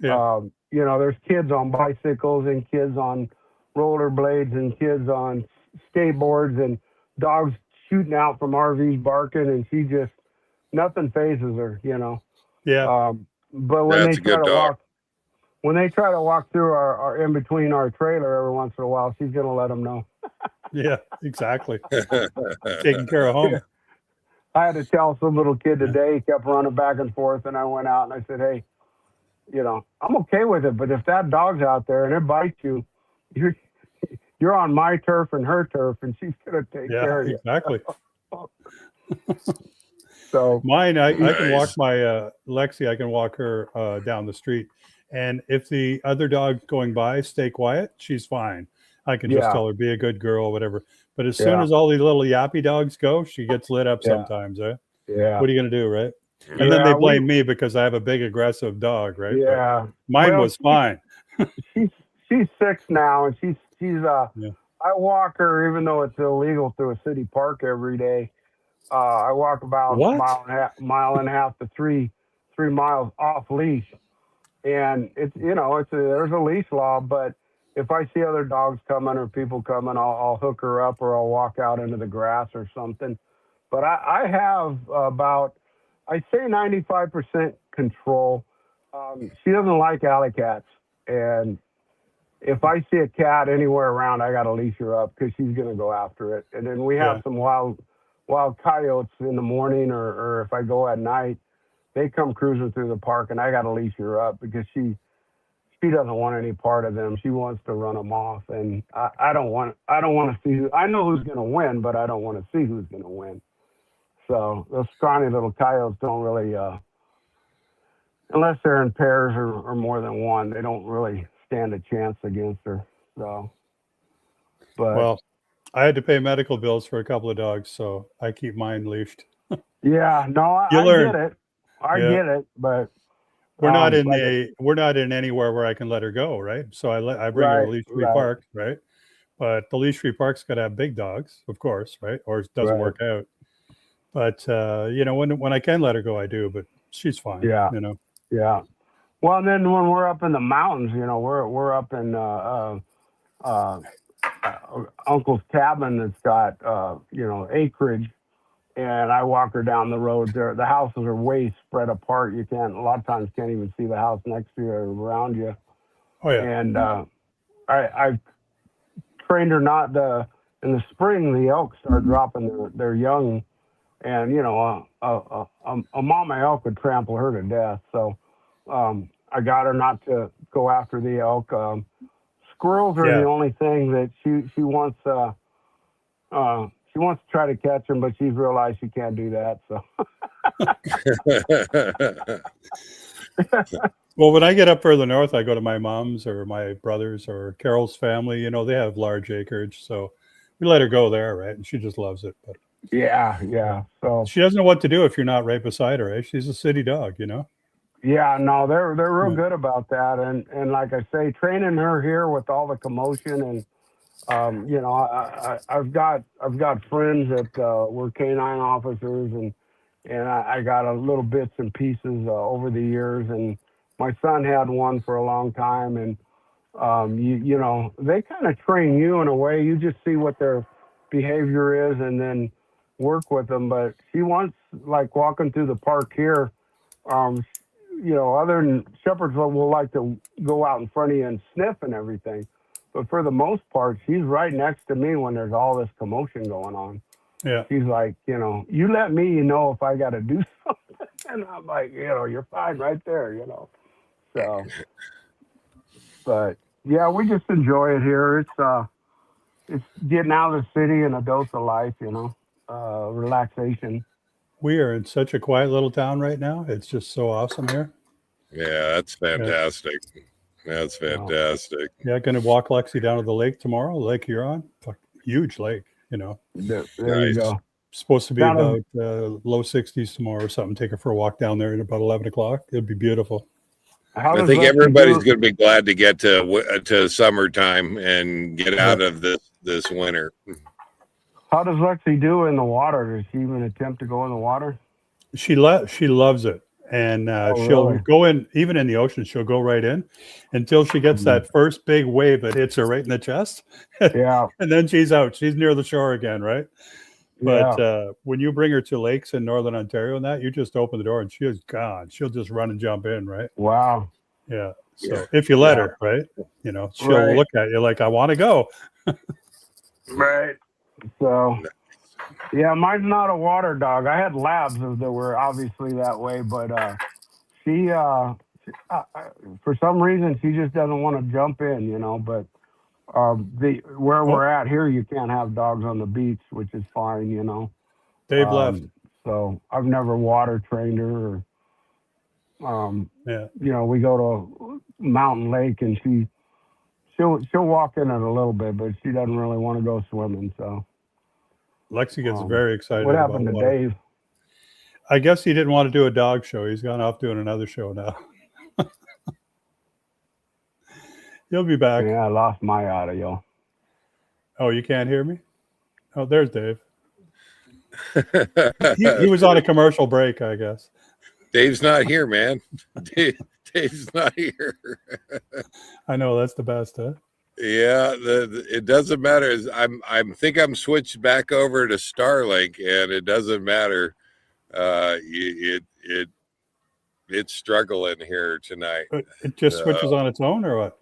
Yeah. There's kids on bicycles and kids on rollerblades and kids on skateboards and dogs shooting out from RVs barking, and she just, nothing phases her, Yeah. But when That's they try to dog. walk through our in between our trailer every once in a while, she's gonna let them know. Yeah, exactly. Taking care of home. I had to tell some little kid today. He kept running back and forth, and I went out and I said, "Hey, I'm okay with it, but if that dog's out there and it bites you, you're on my turf and her turf, and she's gonna take care of you." Exactly. So mine, I can walk my Lexi. I can walk her down the street, and if the other dog's going by, stay quiet. She's fine. I can just tell her, be a good girl, whatever. But as soon as all these little yappy dogs go, she gets lit up sometimes. Yeah. What are you going to do, right? And then they blame me because I have a big aggressive dog, right? Yeah. But mine was fine. she's 6 now, and she's I walk her even though it's illegal through a city park every day. I walk about mile and a half to 3 miles off leash, and it's there's a leash law, but if I see other dogs coming or people coming, I'll hook her up or I'll walk out into the grass or something. But I have about, I'd say 95% control. She doesn't like alley cats, and if I see a cat anywhere around, I got to leash her up because she's going to go after it. And then we have some wild coyotes in the morning, or if I go at night, they come cruising through the park, and I got to leash her up because she doesn't want any part of them. She wants to run them off, and I don't want to see I know who's going to win, but I don't want to see who's going to win. So those scrawny little coyotes don't really, unless they're in pairs or more than one, they don't really stand a chance against her. So, but well, I had to pay medical bills for a couple of dogs, so I keep mine leashed. Yeah, no, I get it. I get it, but we're not in anywhere where I can let her go, right? So I bring her to leash-free park, right? But the leash-free park's got to have big dogs, of course, right? Or it doesn't work out. But when I can let her go, I do. But she's fine. Yeah. Yeah. Well, and then when we're up in the mountains, we're up in Uncle's cabin that's got acreage. And I walk her down the road there. The houses are way spread apart. A lot of times can't even see the house next to you or around you. Oh, yeah. And I trained her not to, in the spring, the elk start dropping their young. And, a mama elk would trample her to death. So I got her not to go after the elk. squirrels are the only thing that she wants. She wants to try to catch them, but she's realized she can't do that. So. Well, when I get up further north, I go to my mom's or my brother's or Carol's family. You know, they have large acreage, so we let her go there, right? And she just loves it. But yeah. So she doesn't know what to do if you're not right beside her. Eh? She's a city dog, you know. Yeah, no, they're real good about that, and like I say, training her here with all the commotion and you know, I've got friends that were canine officers, and I got a little bits and pieces over the years, and my son had one for a long time, and you know, they kind of train you in a way. You just see what their behavior is, and then work with them. But she wants, like walking through the park here. You know, other than shepherds will like to go out in front of you and sniff and everything. But for the most part, she's right next to me when there's all this commotion going on. Yeah. She's like, you know, you let me know if I got to do something. And I'm like, you know, you're fine right there, you know. So, but yeah, we just enjoy it here. It's getting out of the city and a dose of life, you know, relaxation. We are in such a quiet little town right now. It's just so awesome here. Yeah, that's fantastic. That's fantastic. Yeah, going to walk Lexi down to the lake tomorrow, Lake Huron. Huge lake, you know. There you go. Supposed to be about low 60s tomorrow or something. Take her for a walk down there at about 11 o'clock. It'd be beautiful. I think everybody's going to be glad to get to summertime and get out of this winter. How does Lexi do in the water? Does she even attempt to go in the water? She loves it. And she'll really? go in, even in the ocean, she'll go right in until she gets that first big wave that hits her right in the chest. Yeah. And then she's out. She's near the shore again, right? But when you bring her to lakes in Northern Ontario and that, you just open the door and she is gone. She'll just run and jump in, right? Wow. Yeah. So if you let her, right? You know, she'll look at you like, I want to go. Right. So, yeah, mine's not a water dog. I had labs that were obviously that way, but she, for some reason, she just doesn't want to jump in, you know. But where we're at here, you can't have dogs on the beach, which is fine, you know. They've left. So I've never water trained her. Or, you know, we go to Mountain Lake, and she'll walk in it a little bit, but she doesn't really want to go swimming. So Lexi gets very excited. What happened to Dave? I guess he didn't want to do a dog show. He's gone off doing another show now. He'll be back. Yeah, I lost my audio. Oh, you can't hear me? Oh, there's Dave. he was on a commercial break, I guess. Dave's not here, man. Dave's not here. I know, that's the best, huh? Yeah, it doesn't matter. I think I'm switched back over to Starlink, and it doesn't matter. It's struggling here tonight. It just switches on its own, or what?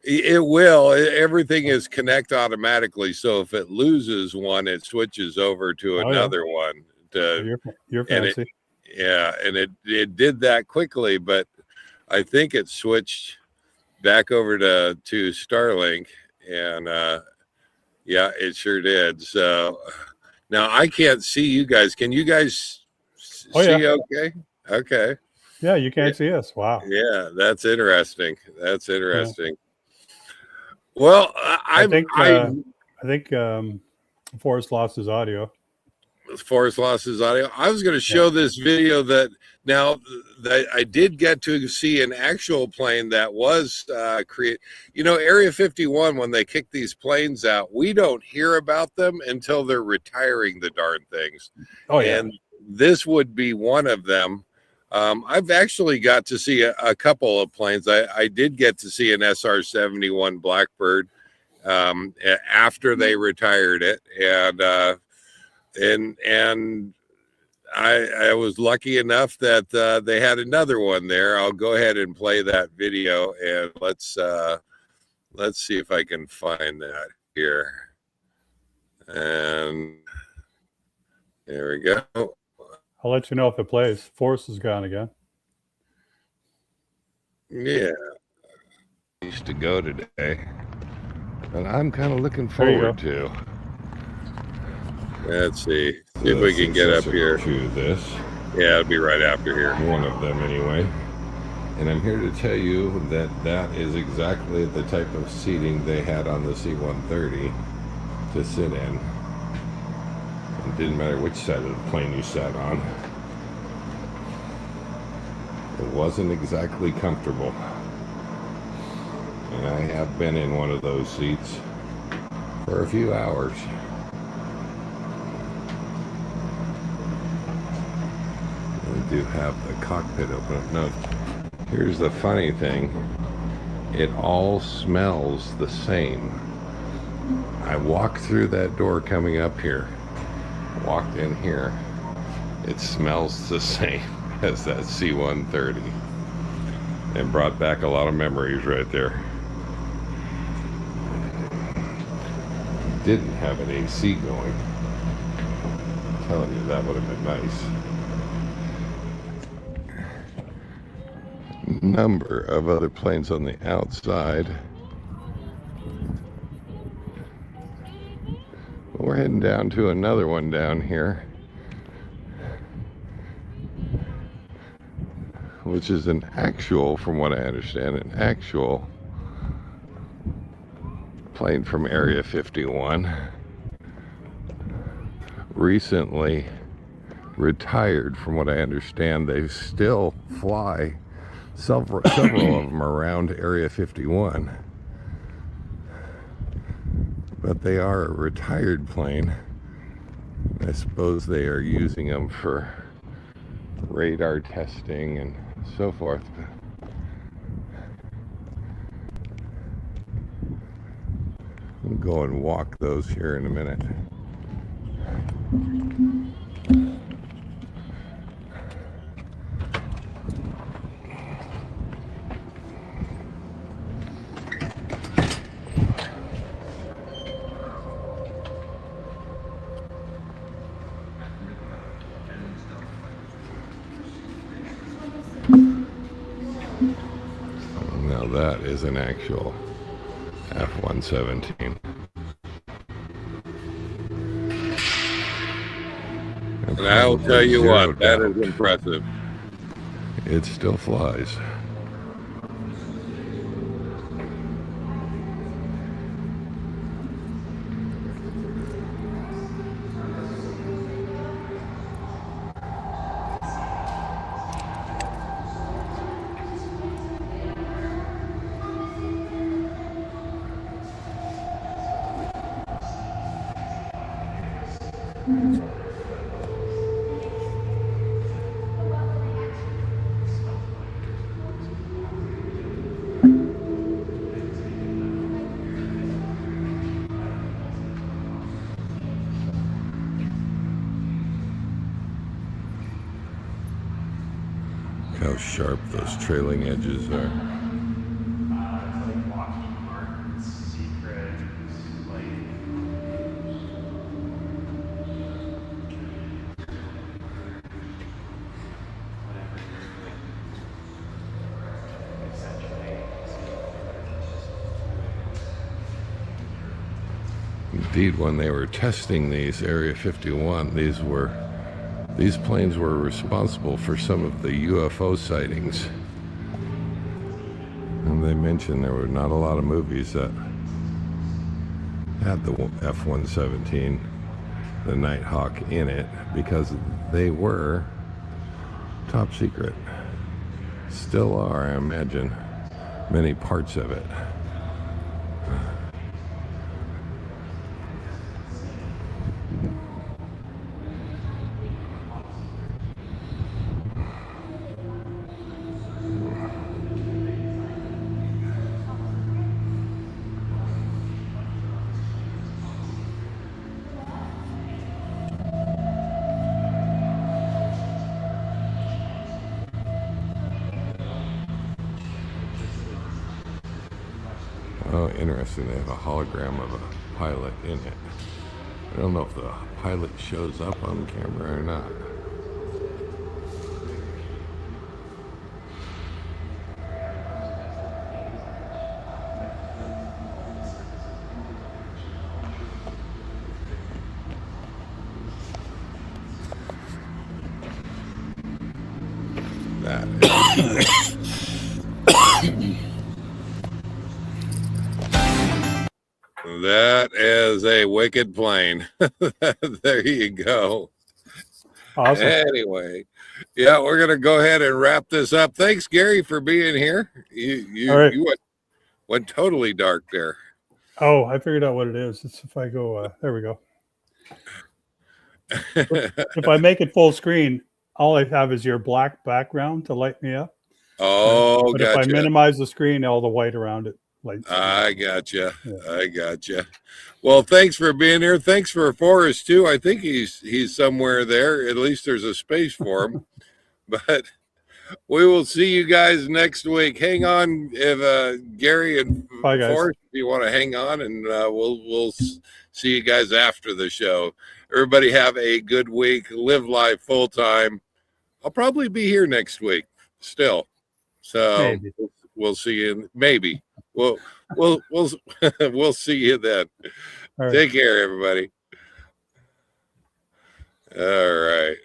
It will. Everything is connect automatically. So if it loses one, it switches over to another one. You're fancy. And it did that quickly, but I think it switched back over to Starlink, and yeah, it sure did. So now I can't see you guys. Can you guys see? Okay. Okay. Yeah, you can't see us. Wow. Yeah, that's interesting. That's interesting. Well, I think Forrest lost his audio. Forrest lost his audio. I was going to show this video that I did get to see an actual plane that was created. You know, Area 51, when they kick these planes out, we don't hear about them until they're retiring the darn things. Oh, yeah. And this would be one of them. I've actually got to see a couple of planes. I did get to see an SR-71 Blackbird after they retired it, and I was lucky enough that they had another one there. I'll go ahead and play that video, and let's see if I can find that here. And there we go. I'll let you know if it plays. Forrest is gone again. Yeah. to go today, but I'm kind of looking forward to. Let's see if we can get up here to this. Yeah, it'll be right after here. One of them anyway. And I'm here to tell you that that is exactly the type of seating they had on the C-130 to sit in. It didn't matter which side of the plane you sat on. It wasn't exactly comfortable. And I have been in one of those seats for a few hours. We do have the cockpit open up. No, here's the funny thing. It all smells the same. I walked through that door coming up here. Walked in here. It smells the same as that C-130. And brought back a lot of memories right there. Didn't have an AC going. I'm telling you, that would have been nice. Number of other planes on the outside. We're heading down to another one down here, which is an actual, from what I understand, an actual plane from Area 51. Recently retired, from what I understand. They still fly several of them around Area 51. But they are a retired plane. I suppose they are using them for radar testing and so forth. We'll go and walk those here in a minute. Now that is an actual F-117. And I'll tell you what, that is impressive. It still flies. How sharp those trailing edges are. Indeed, when they were testing these Area 51, these planes were responsible for some of the UFO sightings. And they mentioned there were not a lot of movies that had the F-117, the Nighthawk, in it because they were top secret. Still are, I imagine, many parts of it. Oh, interesting. They have a hologram of a pilot in it. I don't know if the pilot shows up on camera or not. That is a wicked plane. There you go. Awesome. Anyway, yeah, we're gonna go ahead and wrap this up. Thanks, Gary, for being here. You went totally dark there. Oh, I figured out what it is. It's if I go, there we go. If I make it full screen, all I have is your black background to light me up. Oh, but gotcha. if I minimize the screen, all the white around it lights. I gotcha. Yeah. I gotcha. Well, thanks for being here. Thanks for Forrest too. I think he's somewhere there. At least there's a space for him. But we will see you guys next week. Hang on, if Gary and Forrest, if you want to hang on, and we'll see you guys after the show. Everybody have a good week. Live life full time. I'll probably be here next week still. So maybe. We'll see you. Maybe we'll we'll see you then. Right. Take care, everybody. All right.